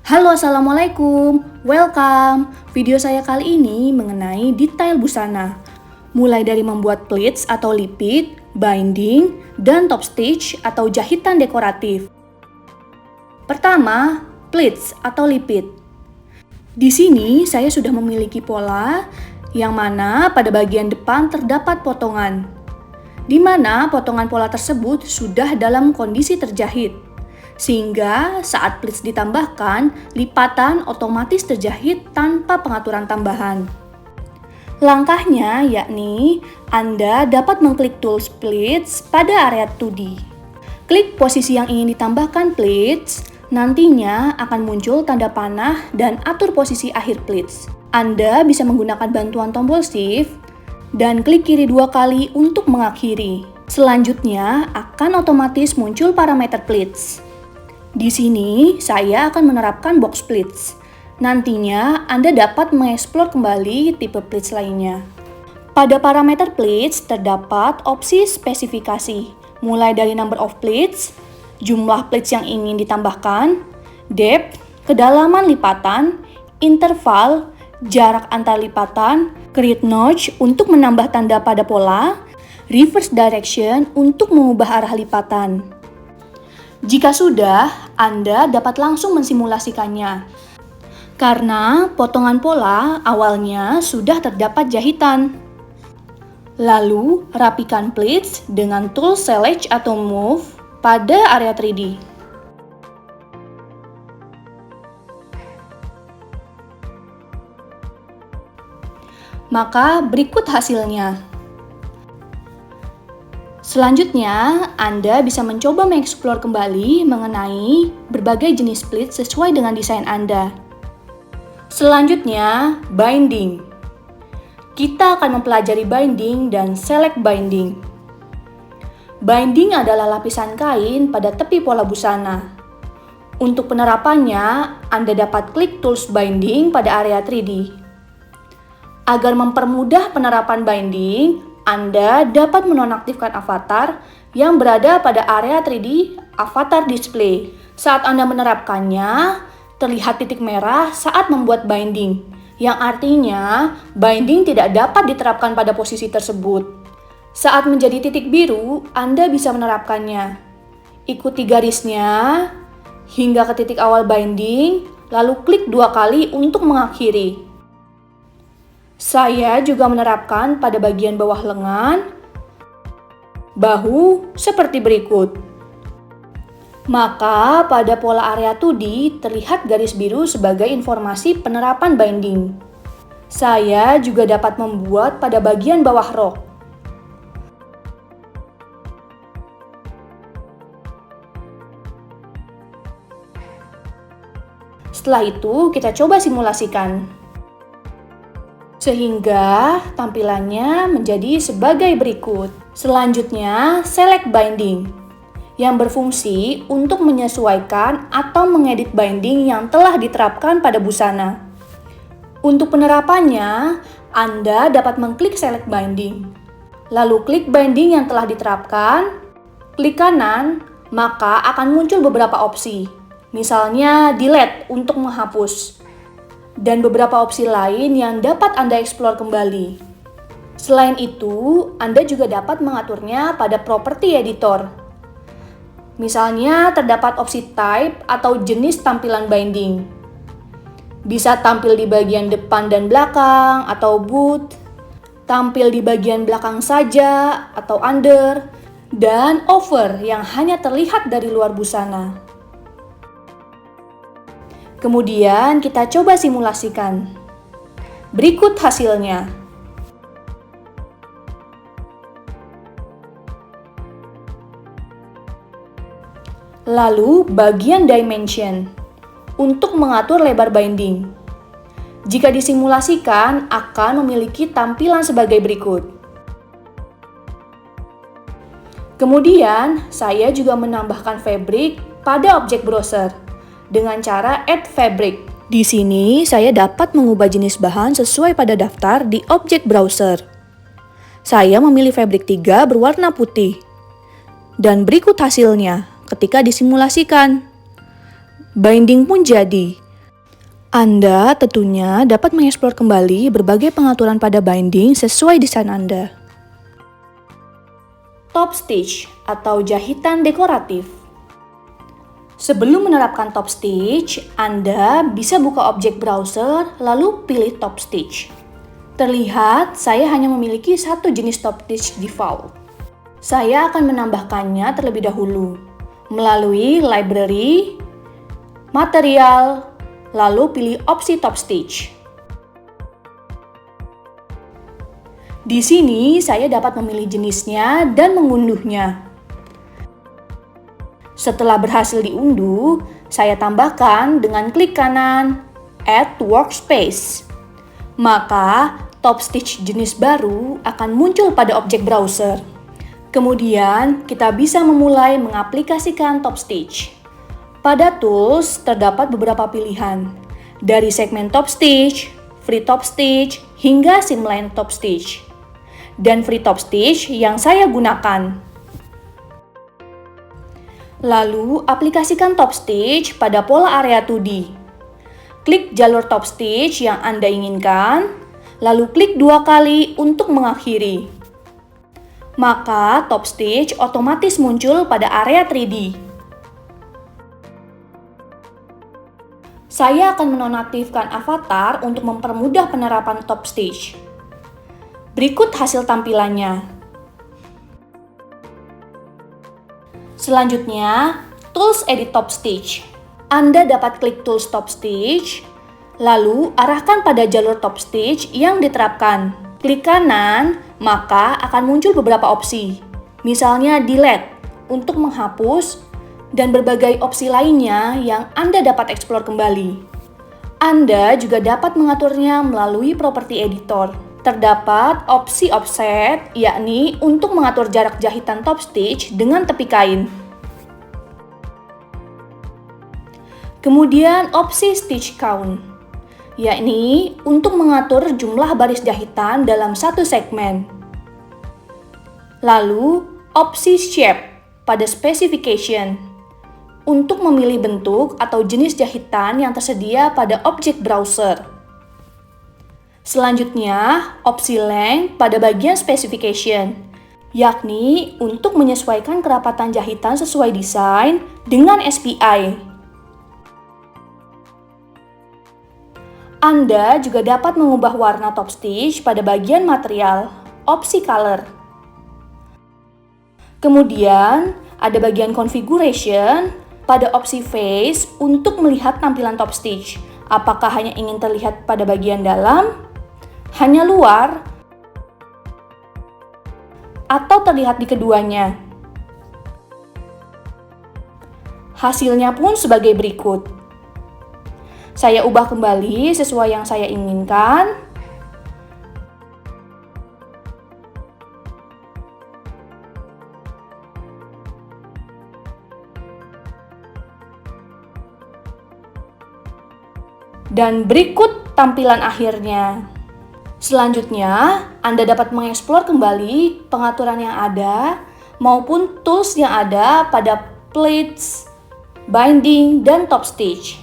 Halo, Assalamualaikum. Welcome. Video saya kali ini mengenai detail busana. Mulai dari membuat pleats atau lipit, binding, dan top stitch atau jahitan dekoratif. Pertama, pleats atau lipit. Di sini saya sudah memiliki pola yang mana pada bagian depan terdapat potongan, di mana potongan pola tersebut sudah dalam kondisi terjahit. Sehingga saat pleats ditambahkan, lipatan otomatis terjahit tanpa pengaturan tambahan. Langkahnya yakni Anda dapat mengklik tools pleats pada area 2D. Klik posisi yang ingin ditambahkan pleats, nantinya akan muncul tanda panah dan atur posisi akhir pleats. Anda bisa menggunakan bantuan tombol shift dan klik kiri 2 kali untuk mengakhiri. Selanjutnya akan otomatis muncul parameter pleats. Di sini, saya akan menerapkan box pleats. Nantinya, Anda dapat mengeksplor kembali tipe pleats lainnya. Pada parameter pleats, terdapat opsi spesifikasi, mulai dari number of pleats, jumlah pleats yang ingin ditambahkan, depth, kedalaman lipatan, interval, jarak antar lipatan, create notch untuk menambah tanda pada pola, reverse direction untuk mengubah arah lipatan. Jika sudah, Anda dapat langsung mensimulasikannya. Karena potongan pola awalnya sudah terdapat jahitan. Lalu, rapikan pleats dengan tool select atau move pada area 3D. Maka berikut hasilnya. Selanjutnya, Anda bisa mencoba mengeksplor kembali mengenai berbagai jenis pleats sesuai dengan desain Anda. Selanjutnya, binding. Kita akan mempelajari binding dan select binding. Binding adalah lapisan kain pada tepi pola busana. Untuk penerapannya, Anda dapat klik tools binding pada area 3D. Agar mempermudah penerapan binding, Anda dapat menonaktifkan avatar yang berada pada area 3D avatar display. Saat Anda menerapkannya, terlihat titik merah saat membuat binding, yang artinya binding tidak dapat diterapkan pada posisi tersebut. Saat menjadi titik biru, Anda bisa menerapkannya. Ikuti garisnya hingga ke titik awal binding, lalu klik 2 kali untuk mengakhiri. Saya juga menerapkan pada bagian bawah lengan, bahu seperti berikut. Maka pada pola area 2D terlihat garis biru sebagai informasi penerapan binding. Saya juga dapat membuat pada bagian bawah rok. Setelah itu kita coba simulasikan. Sehingga tampilannya menjadi sebagai berikut. Selanjutnya, select binding yang berfungsi untuk menyesuaikan atau mengedit binding yang telah diterapkan pada busana. Untuk penerapannya, Anda dapat mengklik select binding. Lalu klik binding yang telah diterapkan, klik kanan, maka akan muncul beberapa opsi. Misalnya delete untuk menghapus. Dan beberapa opsi lain yang dapat Anda eksplor kembali. Selain itu, Anda juga dapat mengaturnya pada properti editor. Misalnya, terdapat opsi type atau jenis tampilan binding. Bisa tampil di bagian depan dan belakang atau boot, tampil di bagian belakang saja atau under, dan over yang hanya terlihat dari luar busana. Kemudian kita coba simulasikan. Berikut hasilnya. Lalu bagian dimension untuk mengatur lebar binding. Jika disimulasikan akan memiliki tampilan sebagai berikut. Kemudian saya juga menambahkan fabric pada objek browser dengan cara add fabric. Di sini saya dapat mengubah jenis bahan sesuai pada daftar di objek browser. Saya memilih fabric 3 berwarna putih. Dan berikut hasilnya ketika disimulasikan. Binding pun jadi. Anda tentunya dapat mengeksplor kembali berbagai pengaturan pada binding sesuai desain Anda. Top stitch atau jahitan dekoratif. Sebelum menerapkan top stitch, Anda bisa buka objek browser lalu pilih top stitch. Terlihat saya hanya memiliki satu jenis top stitch default. Saya akan menambahkannya terlebih dahulu melalui library, material, lalu pilih opsi top stitch. Di sini saya dapat memilih jenisnya dan mengunduhnya. Setelah berhasil diunduh, saya tambahkan dengan klik kanan Add Workspace. Maka, top stitch jenis baru akan muncul pada objek browser. Kemudian, kita bisa memulai mengaplikasikan top stitch. Pada tools, terdapat beberapa pilihan. Dari segmen top stitch, free top stitch, hingga simline top stitch. Dan free top stitch yang saya gunakan. Lalu, aplikasikan top stitch pada pola area 2D. Klik jalur top stitch yang Anda inginkan, lalu klik 2 kali untuk mengakhiri. Maka top stitch otomatis muncul pada area 3D. Saya akan menonaktifkan avatar untuk mempermudah penerapan top stitch. Berikut hasil tampilannya. Selanjutnya, Tools Edit Top Stitch. Anda dapat klik Tools Top Stitch, lalu arahkan pada jalur top stitch yang diterapkan. Klik kanan, maka akan muncul beberapa opsi. Misalnya delete untuk menghapus dan berbagai opsi lainnya yang Anda dapat eksplor kembali. Anda juga dapat mengaturnya melalui properti editor. Terdapat opsi offset, yakni untuk mengatur jarak jahitan top stitch dengan tepi kain. Kemudian opsi stitch count, yakni untuk mengatur jumlah baris jahitan dalam satu segmen. Lalu, opsi shape pada specification, untuk memilih bentuk atau jenis jahitan yang tersedia pada objek browser. Selanjutnya, opsi length pada bagian specification, yakni untuk menyesuaikan kerapatan jahitan sesuai desain dengan SPI. Anda juga dapat mengubah warna top stitch pada bagian material, opsi color. Kemudian, ada bagian configuration pada opsi face untuk melihat tampilan top stitch. Apakah hanya ingin terlihat pada bagian dalam, hanya luar, atau terlihat di keduanya. Hasilnya pun sebagai berikut. Saya ubah kembali sesuai yang saya inginkan. Dan berikut tampilan akhirnya. Selanjutnya, Anda dapat mengeksplor kembali pengaturan yang ada maupun tools yang ada pada pleats, binding, dan top stitch.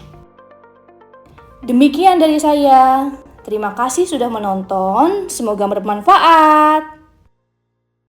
Demikian dari saya. Terima kasih sudah menonton. Semoga bermanfaat.